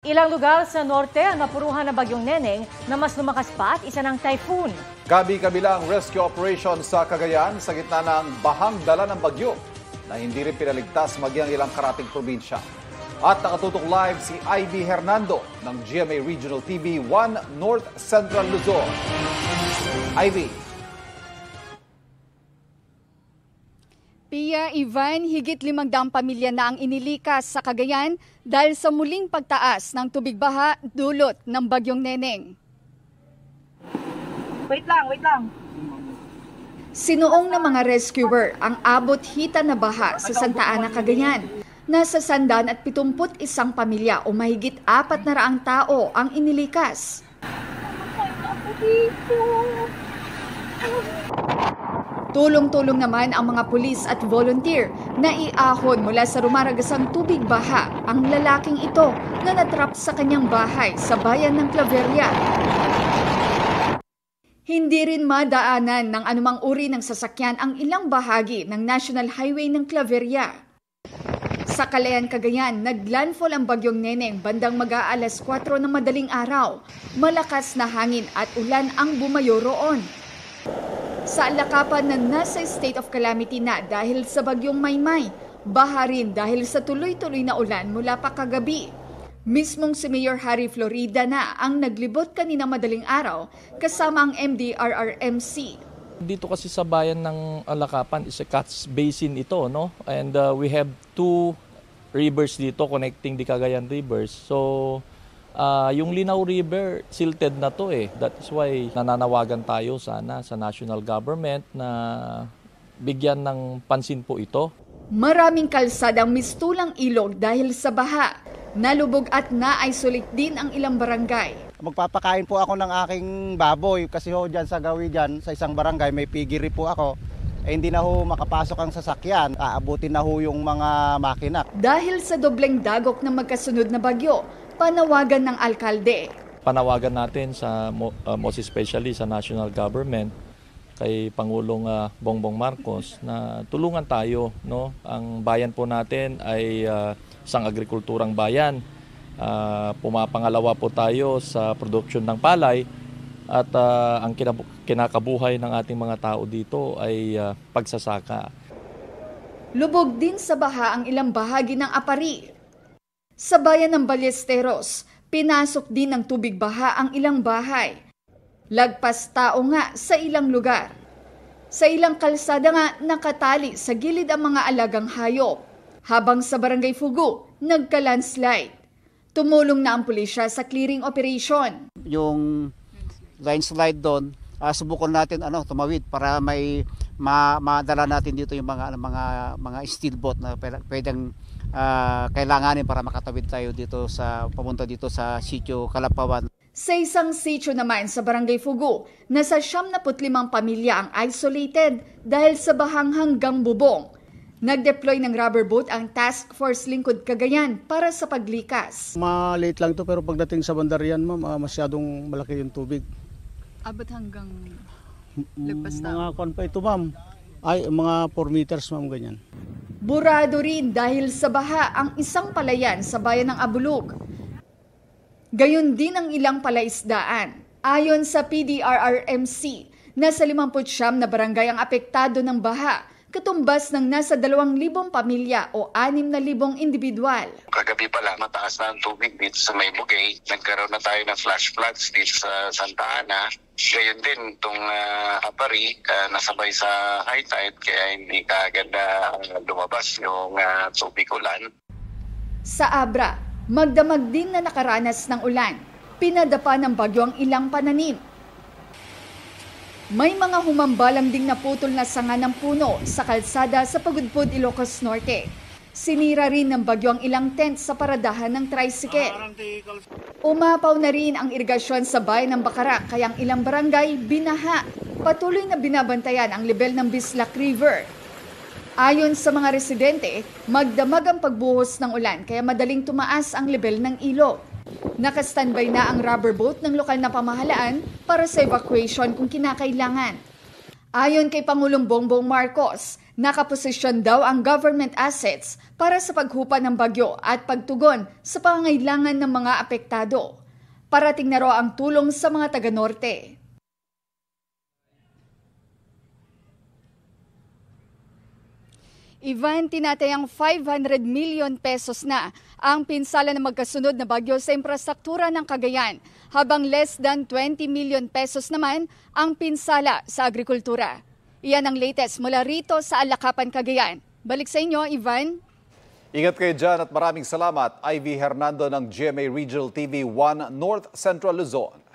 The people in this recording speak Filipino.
Ilang lugar sa norte ang napuruhan ng bagyong Neneng na mas lumakas pa at isa ng typhoon. Kabi-kabilang rescue operation sa Cagayan sa gitna ng bahang dala ng bagyo na hindi rin pinaligtas magyang ilang karating probinsya. At nakatutok live si Ivy Hernando ng GMA Regional TV 1 North Central Luzon. Ivy. Pia, Ivan, higit 500 pamilya na ang inilikas sa Cagayan dahil sa muling pagtaas ng tubig baha dulot ng bagyong Neneng. Wait lang. Sinuong ng mga rescuer ang abot hita na baha sa Santa Ana, Cagayan. Nasa 171 pamilya o mahigit 400 tao ang inilikas. Tulong-tulong naman ang mga pulis at volunteer na iahon mula sa rumaragasang tubig baha ang lalaking ito na natrap sa kanyang bahay sa bayan ng Claveria. Hindi rin madaanan ng anumang uri ng sasakyan ang ilang bahagi ng National Highway ng Claveria. Sa Calayan, Cagayan, naglandfall ang bagyong Neneng bandang mag-aalas 4 ng madaling araw. Malakas na hangin at ulan ang bumayo roon. Sa Alakapan na nasa state of calamity na dahil sa bagyong Maymay, baha rin dahil sa tuloy-tuloy na ulan mula pa kagabi. Mismong si Mayor Harry Florida na ang naglibot kanina madaling araw kasama ang MDRRMC. Dito kasi sa bayan ng Alakapan is a catch basin ito, no? And we have two rivers dito connecting the Cagayan rivers. So yung Linao River, silted na to eh. That is why nananawagan tayo sana sa national government na bigyan ng pansin po ito. Maraming kalsadang mistulang ilog dahil sa baha. Nalubog at na-isolate din ang ilang barangay. Magpapakain po ako ng aking baboy kasi ho dyan sa gawi dyan sa isang barangay may pigiri po ako. Hindi na ho makapasok ang sasakyan, aabutin na ho yung mga makina. Dahil sa dobleng dagok ng magkasunod na bagyo, panawagan ng alkalde. Panawagan natin sa most especially sa national government kay Pangulong Bongbong Marcos na tulungan tayo, no? Ang bayan po natin ay isang agrikulturang bayan. Pumapangalawa po tayo sa produksyon ng palay at ang kinakabuhay ng ating mga tao dito ay pagsasaka. Lubog din sa baha ang ilang bahagi ng Apari. Sa bayan ng Ballesteros, pinasok din ng tubig baha ang ilang bahay. Lagpas tao nga sa ilang lugar. Sa ilang kalsada nga nakatali sa gilid ang mga alagang hayop. Habang sa Barangay Fugu, nagka-landslide. Tumulong na ang pulisya sa clearing operation. Yung landslide doon, subukan natin tumawid para may madala natin dito yung mga steel boat na pwedeng kailanganin para makatawid tayo dito papunta dito sa sitio Kalapawan. Sa isang sitio naman sa Barangay Fugu, nasa 75 pamilya ang isolated dahil sa bahang hanggang bubong. Nag-deploy ng rubber boat ang Task Force Lingkod Cagayan para sa paglikas. Maliit lang to pero pagdating sa bandarian ma'am, masyadong malaki yung tubig. Abot hanggang lagpas tao? Mga kwan pa ito ma'am, ay mga 4 meters ma'am ganyan. Burado rin dahil sa baha ang isang palayan sa bayan ng Abulug. Gayon din ang ilang palaisdaan. Ayon sa PDRRMC, nasa 59 na barangay ang apektado ng baha, katumbas ng nasa 2,000 pamilya o 6,000 individual. Kagabi pala, mataas na ang tubig dito sa Maybugay. Nagkaroon na tayo ng flash floods dito sa Santa Ana. Gayon din itong Apari, nasabay sa high tide, kaya hindi kaagad lumabas yung tubig ulan. Sa Abra, magdamag din na nakaranas ng ulan. Pinadapa ng bagyo ang ilang pananim. May mga humambalang ding naputol na sanga ng puno sa kalsada sa Pagudpud, Ilocos Norte. Sinira rin ng bagyo ang ilang tent sa paradahan ng tricycle. Umapaw na rin ang irigasyon sa bayan ng Bacarac kaya ang ilang barangay binaha. Patuloy na binabantayan ang level ng Bislac River. Ayon sa mga residente, magdamag ang pagbuhos ng ulan kaya madaling tumaas ang level ng ilog. Naka-standby na ang rubber boat ng lokal na pamahalaan para sa evacuation kung kinakailangan. Ayon kay Pangulong Bongbong Marcos, nakaposisyon daw ang government assets para sa paghupa ng bagyo at pagtugon sa pangangailangan ng mga apektado. Parating na raw ang tulong sa mga taga-Norte. Ivan, tinatayang 500 million pesos na ang pinsala ng magkasunod na bagyo sa infrastruktura ng Cagayan, habang less than 20 million pesos naman ang pinsala sa agrikultura. Iyan ang latest mula rito sa Alakapan, Cagayan. Balik sa inyo, Ivan. Ingat kayo dyan at maraming salamat, Ivy Hernando ng GMA Regional TV 1 North Central Luzon.